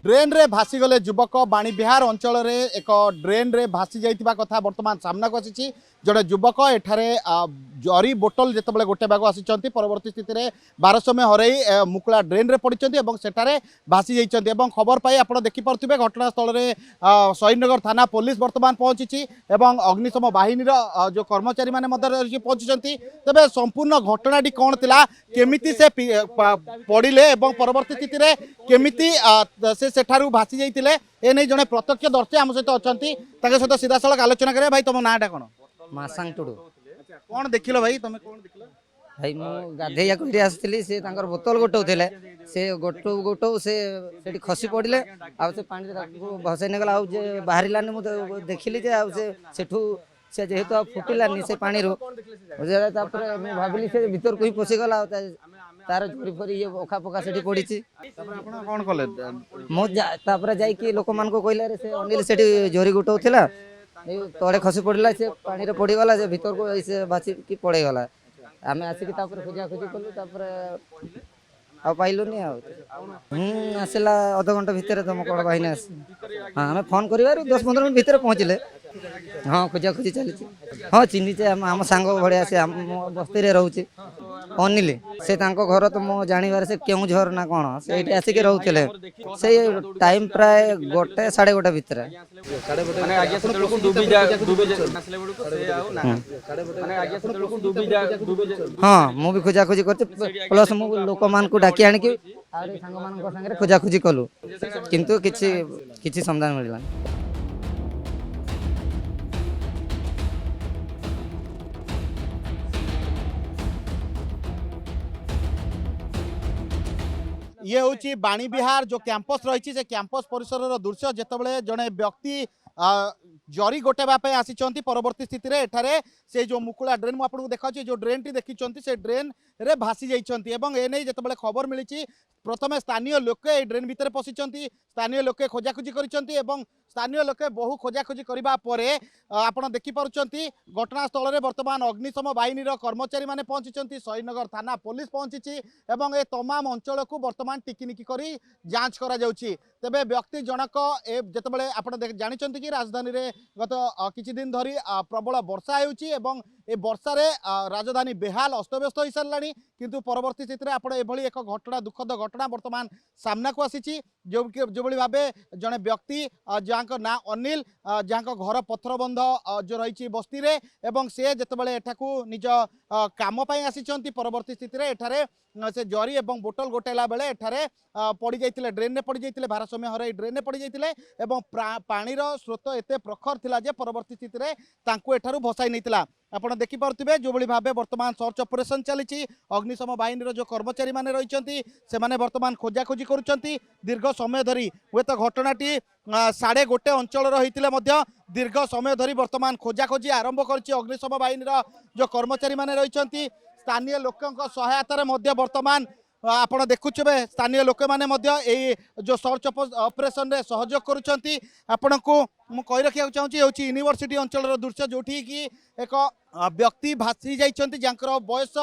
Drain रे भासी गले युवक बाणीविहार अंचल रे एक ड्रेन रे भासी जाइतिबा कथा वर्तमान सामना को आसी जड़े युवक एठारे जरी बोतल जितेबाला गोटे बाग आसी परवर्ती स्थिति में भारसाम्य हरई मुकुला ड्रेन रे पड़ते सेठारे भासी जाइछन्ति खबर पाई आप देखिपे घटनास्थल में शहीदनगर थाना पुलिस वर्तमान पहुंची अग्निशम बाहिनी जो कर्मचारी मैंने पहुंची तेज संपूर्ण घटनाटी कौन थिला केमिति से पड़िले परवर्ती स्थिति में केमिति से सेठारु भासी जाइतिले ए नहीं जने प्रत्यक्षदर्शी आम सहित अच्छी सहित सीधा सड़क आलोचना करें। भाई तुम नाटा कौन? मासांग टुडू। कौन देखिल भाई तुम कौन देखिल? भाई मु गाधेया को आसली से तांकर बोतल गोटौथिले से गोटौ से सेठी खसी पड़िले आ से पानी भसई नेगला आ जे बाहरिलानी मु देखिली जे आ से सेठू से जेहेतु फुटिलानी से पानी रो तापर मैं भाबिली से भीतर को ही पसी गला तार झोरी फरी ये ओखा पोखा सेठी पड़ी कौन कले मु तापर जाई कि लोक मान को कहला रे से अनिल सेठी झोरी गोटौथिला तड़े खसी पड़ला से पानी रे पड़ी गला से भीतर को ऐसे भासी की पड़े गला आम आसिक खोजा खोजी कलु आ पाइलुनि आसला अध घंटा भितर तुम कड़ बाहिनी आस हाँ आम फोन कर 10-15 मिनट भितर पहुँचले हाँ खोजा खोजी चली हाँ चिन्हीचे आम सांग भाया से बस्ती रोचे अनिल से घर तो मो जानवर से क्यों झर ना कौन से आसिक रोचे से टाइम प्राय 1:30 भितर हाँ मु भी खोजा खोजी कर प्लस मु लोक मान को डाकी आनिकी सांग मान खोजा खोजी कलु किंतु किछि समाधान मिलला। ये हूँ बाणीविहार जो कैंपस रही से कैंपस परिसर दृश्य जितेबाला जड़े व्यक्ति जरी गोटेवाई आसी परवर्ती स्थिति में एठारे से जो मुकुला ड्रेन मुझे देखा जो ड्रेन टी देखी से ड्रेन रे भासी जाइछन्ति एने जितेबाला खबर मिली प्रथमे स्थानीय लोके ड्रेन भितर पशिंट स्थानीय लोके खोजाखोजी कर स्थानीय लोके बहु खोजाखोजी करबा परे आपण देखि पारुचंती घटनास्थल में वर्तमान अग्निशम बाहिनी कर्मचारी माने पहुंची शहीदनगर थाना पुलिस पहुंची एवं ए तमाम अंचल को वर्तमान टिकिनिकी करी जांच करा जाउची। तेबे व्यक्ति जनक जितेबाला आपण जानिचंती कि राजधानी रे गत किछि दिन धरी प्रबल वर्षा हेउची एवं ए वर्षा रे राजधानी बेहाल अस्तव्यस्त हो सारानी किंतु परवर्ती स्थिति में आपण एभली एक घटना दुखद घटना वर्तमान सामना को आसी जो भाव जड़े व्यक्ति जहाँ ना अनिल जहाँ घर पथरबंध जो रही बस्ती रे एवं से जितेबाला एठाकू निज काम आसी परवर्ती स्थिति में एठारे से जरी एवं बोतल गोटेला बेले एठारे पड़ जाते ड्रेन में पड़ जाते भारसाम्य हरई ड्रेन में पड़ जाते पानी स्रोत एत प्रखर थिला जे परवर्ती स्थिति में तांकू एठारू भसाई नहीं आपड़ देखिपे जो भाव वर्तमान सर्च ऑपरेशन चली अग्निशम बाहिनी जो कर्मचारी माने रही से वर्तमान खोजाखोजी करुँच दीर्घ समय धरी हे तो घटनाटी 1:30 अंचल होते दीर्घ समय धरी वर्तमान खोजाखोजी आरंभ कर अग्निशम बाहिनी जो कर्मचारी माने रही स्थानीय लोकों सहायतार वर्तमान आपण देखुवे स्थानीय लोक मैंने जो सर्च ऑपरेशन रे सहयोग करुँच आपण को कही रखा चाहिए यूनिवर्सिटी अंचल दृश्य जो कि एक व्यक्ति भासी जाइछन्ति जहाँ बयस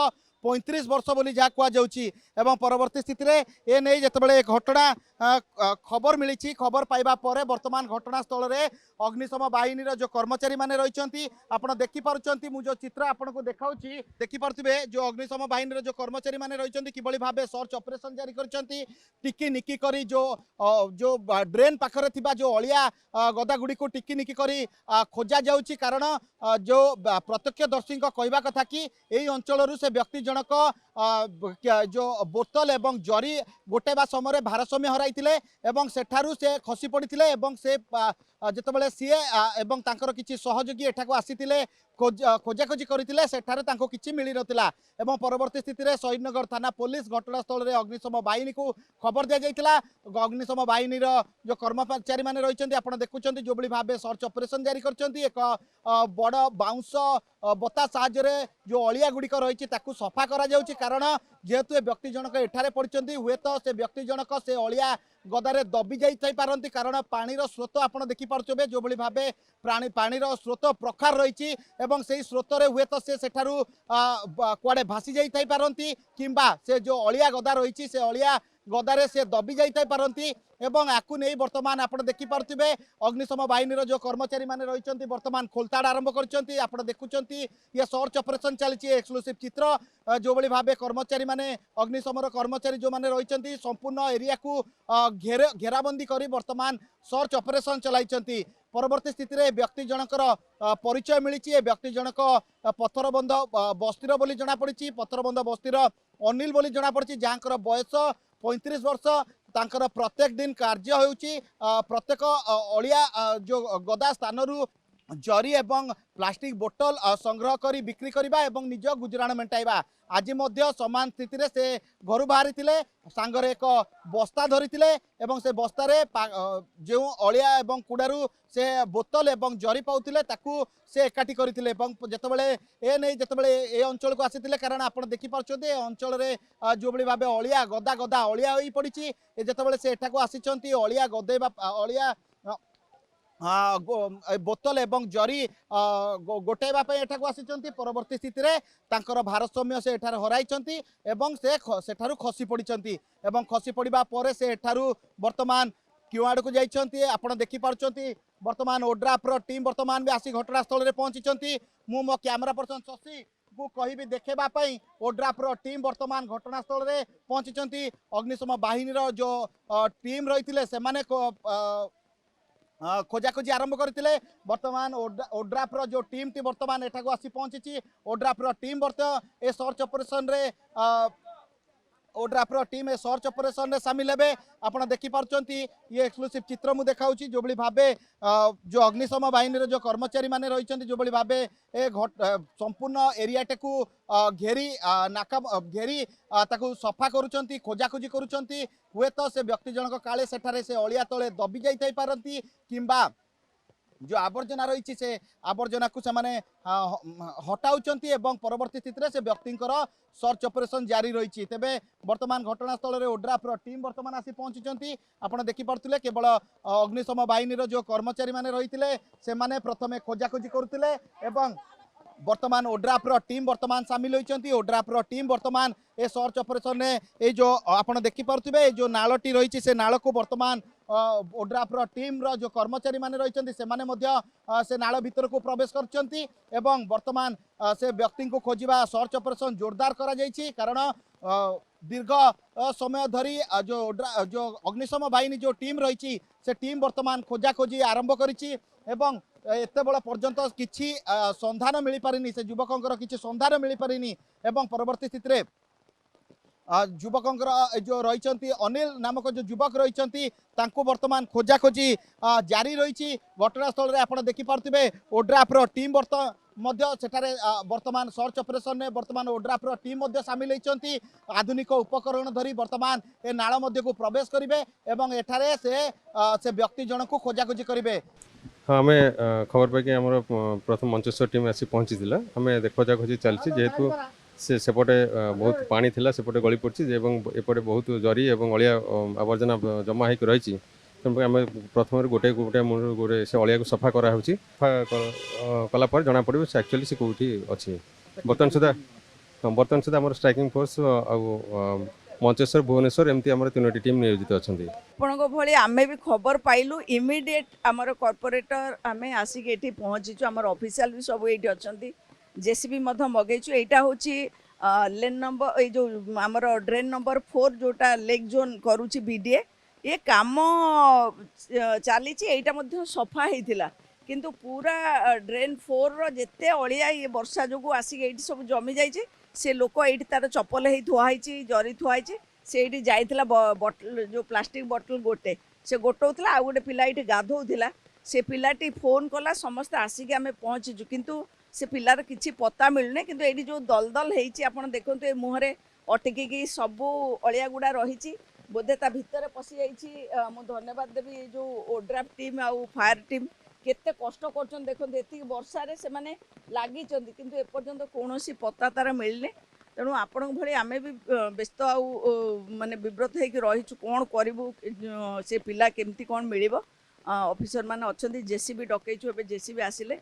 35 वर्ष बोली जहाँ कहुँ परवर्ती स्थिति में ए नहीं जितेबाला घटना खबर मिली खबर पाइबा परे वर्तमान घटनास्थल में अग्निशम बाहिनी जो कर्मचारी माने रही आपड़ देखिपुंट मुझे चित्र आपन को देखाऊँगी देखिपे जो अग्निशम बाहिनी जो कर्मचारी माने रही कि भाव सर्च ऑपरेशन जारी कर टिकी निकी करी जो ड्रेन पाखरे थिबा जो अलिया गदा गुड़ी को टिकी निकी करी खोजा जाउची कारण जो प्रत्यक्षदर्शी कहवा कथा कि यही अंचल से व्यक्ति जनक जो बोतल एवं जरी गोटेबा समय भारसाम्य हराई एवं सेठारू से खसी पड़ते से जितेबाला सी एवं तांकर किछि सहयोगी एठाको आसीथिले खोजाखोजी करथिले सेठारे तांको किछि मिली नथिला एवं परवर्ती स्थिति में शहीदनगर थाना पुलिस घटनास्थल में अग्निशम बाहिनी को खबर दि जाइथिला अग्निशम बाहिनी जो कर्मचारी माने रहिसंती आपण देखुचंती जो भाव सर्च ऑपरेशन जारी करचंती एक बड़ बाउंस बता साहाय्य जो अलिया गुड़िक रही सफा करा जाउची कारण जेहेतु ए व्यक्ति जनक एठारे पड़चंती हुए तो से व्यक्ति जनक से अलिया गदारे दबी जाई पारंती कारण पानीर स्रोत आपण देखि पारुछबे जो भाव पानीर स्रोत प्रखार रही एवं से स्रोत रे हुए तो से सेठारू कुआडे भासी जाई पारंती किंबा से जो अलिया गदा रही से अलिया गदारे से दबी जाई पारती एवं आकु नहीं वर्तमान आप देखिपे अग्निशम बाहिनी जो कर्मचारी मैंने रही वर्तमान खोलताड़ आरंभ कर देखुं ये सर्च ऑपरेशन चली एक्सक्लूसिव चित्र जो भाई भाव कर्मचारी मैंने अग्निशम कर्मचारी जो मैंने रही संपूर्ण एरिया को घेराबंदी कर वर्तमान सर्च ऑपरेशन चलाई परवर्ती स्थिति में व्यक्ति जनकर परिचय मिली व्यक्ति जनक पत्थरबंध बस्तीर बोली जनापड़ी पत्थरबंध बस्तीर अनिल बोली जनापड़ी जहाँकर बयस 35 वर्ष तांकर प्रत्येक दिन कार्य होउची प्रत्येक अलिया जो गदा स्थान जरी एवं प्लास्टिक बोतल संग्रह करी बिक्री करबा एवं निज गुजराण मेंटाइबा आज मध्य समान स्थिति रे से घर बाहरी थिले सांगरे एक बस्ता धरी एवं से बस्तारे जो अलिया एवं कुड़ारू से बोतल एवं जरी पाउथिले ताकू से एकाठी करथिले एवं जेतेबेले ए नै जेतेबेले ए अंचल को आसीथिले कारण आपण देखि पारछोते अंचल रे जो बळी भाबे अलिया गदा गदा अलिया होई पड़िछि जेतेबेले से एठा को आसीचंती अलिया गदेबा अलिया बोतल एवं जरी गोटेबा एठाक आसी परवर्ती स्थिति रे तांकर भारसाम्य से एठार हराइचंती एवं से सेठारु खसी पड़िचंती एवं खसी पड़िबा परे से एठारु वर्तमान क्यूआड़ को जाइचंती आपण देखि पारचंती वर्तमान ओड्राफ्र टीम वर्तमान भी आसी घटनास्थल रे पहुंचीचंती मु मो कैमरा पर्सन शशि को कहिबी देखेबा पई ओड्राफ्र टीम वर्तमान घटनास्थल रे पहुंचीचंती अग्निशम बाहिनीर जो टीम रहिथिले से माने खोजाखोजी आरंभ करते वर्तमान ओड्राफ्र जो टीम टी वर्तमान एठा को आसी पहुंची ओड्राफ्र टीम ए सर्च ऑपरेशन रे ओड्राफ्र टीम ए सर्च ऑपरेशन रे शामिल हेबे आपण देखि पारचंती ये एक्सक्लूसिव चित्र मु देखाउची जो बली भाबे जो अग्निशम बाहिनी जो कर्मचारी माने रहिचंती जो बली भाबे ए संपूर्ण एरियाटे को घेरी नाका घेरी ताकू सफा करूचंती खोजाखोजी करूचंती हुए तो से व्यक्ति जनक काले सेठारे से अलिया तले दबी जाई थाई पारंती किंबा जो आवर्जना रही से आवर्जना को से हटाउचंती एवं परवर्ती स्थिति में से व्यक्ति सर्च ऑपरेशन जारी रही तेबे वर्तमान घटनास्थल में ओड्राफ्र टीम वर्तमान आसी पहुंची आपड़ देखिपे केवल अग्निशम बाहिनी जो कर्मचारी मैंने रही से प्रथमे खोजाखोजी करुले एवं वर्तमान ओड्राफ्र टीम वर्तमान सामिल होती ओड्राफ्र टीम वर्तमान ए सर्च ऑपरेशन में ये जो आपड़ देखिपे जो नालटी रही से नाल को वर्तमान ओड्राफ्र टीम रो जो कर्मचारी माने रही से नाल भीतर को प्रवेश करचंती एवं वर्तमान से व्यक्ति को खोजिबा सर्च ऑपरेशन जोरदार करा जायछि कारण दीर्घ समय धरी जो अग्निशम बाहिनी जो टीम रही से टीम वर्तमान खोजाखोजी आरंभ करिछि एवं एते बड़ पर्यंत किछि संधान मिल पारिनी से युवकंकर किछि संधान मिल पारिनी एवं परवर्ती स्थिति रे युवकंकर जो रही अनिल नामक जो युवक रही वर्तमान खोजाखोजी जारी रही घटनास्थल में आप देखिपे ओड्राफ्र टीम सेठारे वर्तमान सर्च ऑपरेशन में वर्तमान ओड्राफ्र टीम सामिल होती आधुनिक उपकरण धरी वर्तमान ए नाल को प्रवेश करेंगे एवं एठारे से व्यक्ति जन को खोजाखोजी करेंगे। हाँ आम खबर पाई आम प्रथम मंचेश्वर टीम आसी पहुँची आम खोजाखोजी चलती जेहेतु सेपटे बहुत पानी थिला सेपटे गली पड़ी एपटे बहुत जरी एवं अलिया आवर्जना जमा हो रही तेणुक आम प्रथम गोटे गोटे गोटे से अलिया को सफा कराऊँ कलापर जना पड़ो से एक्चुअली से कौटी अच्छी बर्तमान सुधा आम स्ट्राइकिंग फोर्स मंचेश्वर भुवनेश्वर एमती आम तीनोटी टीम नियोजित अच्छा भाई आम भी खबर पाइलु इमिडिएट आमर कॉर्पोरेटर आम आसिक ये पहुँचीचु आम ऑफिशियल भी सब ये अच्छा जेसीबी मगेचु यहाँ हूँ लेन नंबर ये जो आमर ड्रेन नंबर 4 जोटा लेक जोन करुच्ची बीडीए ये काम चली यहाँ सफा होता किंतु पूरा ड्रेन 4 जिते अलिया ये वर्षा जो आसिक ये सब जमी जाइए से लोक ये तार चपल ही थुआई जरी थुआई से जाइला बटल जो प्लास्टिक बटल गोटे से गोटौला आ गोटे पिला ये गाधौला से पिलाटी फोन कला समस्त आसिक आम पहुँचीचु किंतु से पिलार किसी पता मिलने किंतु ये जो दलदल होती आप देखो ये मुहरे अटकी सबू अलिया गुड़ा रही बोधे ता भितर पशि जाइए मु धन्यवाद देवी जो ओड्राफ्ट टीम आउ फायर टीम केते कष्ट कर देखो ये वर्षार से मैंने लगी किंतु एपर्यंत कौन पता तार मिलने तेणु आपण भाई आम भी व्यस्त आउ माने विव्रत होकर रहीचु कौन करूँ से पिला केमती कौन मिल ऑफिसर मैंने अच्छा जेसीबी डकईचु ए जेसीबी आसिले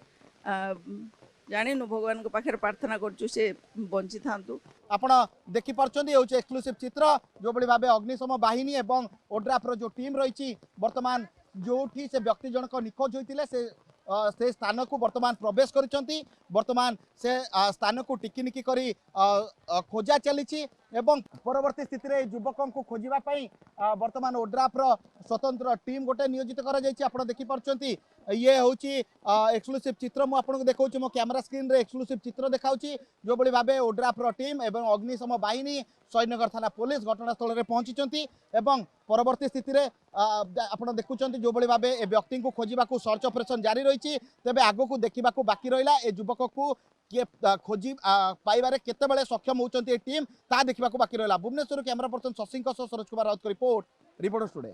ଜାଣିନୁ ଭଗବାନଙ୍କ ପାଖରେ ପ୍ରାର୍ଥନା କରୁଛୁ ସେ ବଞ୍ଚିଥାନ୍ତୁ। ଆପଣ ଦେଖିପାରୁଛନ୍ତି ଏ ହେଉଛି ଏକ୍ସକ୍ଲୁସିଭ ଚିତ୍ର ଯେଉଁଭଳି ଭାବେ ଅଗ୍ନିଶମ ବାହିନୀ ଏବଂ ଓଡ୍ରାଫର ଯେଉଁ ଟିମ୍ ରହିଛି ବର୍ତ୍ତମାନ ଯେଉଁଠି ସେ ବ୍ୟକ୍ତି ଜଣକ ନିଖୋଜ ହୋଇଥିଲେ ସେ ସ୍ଥାନକୁ ବର୍ତ୍ତମାନ ପ୍ରବେଶ କରିଛନ୍ତି। ବର୍ତ୍ତମାନ ସେ ସ୍ଥାନକୁ ଟିକିନିକି କରି ଖୋଜା ଚାଲିଛି ଏବଂ ପରବର୍ତ୍ତୀ ସ୍ଥିତିରେ ଏହି ଯୁବକଙ୍କୁ ଖୋଜିବା ପାଇଁ ବର୍ତ୍ତମାନ ଓଡ୍ରାଫର ସ୍ୱତନ୍ତ୍ର ଟିମ୍ ଗୋଟେ ନିୟୋଜିତ କରାଯାଇଛି। ଆପଣ ଦେଖିପାରୁଛନ୍ତି ଇଏ ହେଉଛି ଏକ୍ସକ୍ଲୁସିଭ ଚିତ୍ର ମୁଁ ଆପଣଙ୍କୁ ଦେଖାଉଛି ମୋ କ୍ୟାମେରା ସ୍କ୍ରିନ୍ରେ ଏକ୍ସକ୍ଲୁସିଭ ଚିତ୍ର ଦେଖାଉଛି ଯେଉଁଭଳି ଭାବେ ଓଡ୍ରାଫର ଟିମ୍ ଏବଂ ଅଗ୍ନିଶମ ବାହିନୀ ସୈନ୍ୟଗର थाना पुलिस घटनास्थल में पहुंची एवं परवर्ती स्थिति रे आपण देखुंत जो भाव ए व्यक्ति को खोजा सर्च ऑपरेशन जारी रही तेज आग को देखा बाकी रहा ए युवक को किए खोजी पाइबारे केतेबेले सक्षम होती टीम ता देखा बाकी रहा। Bhubaneswar camera person Shashi Saroj Kumar Raut report reporters today.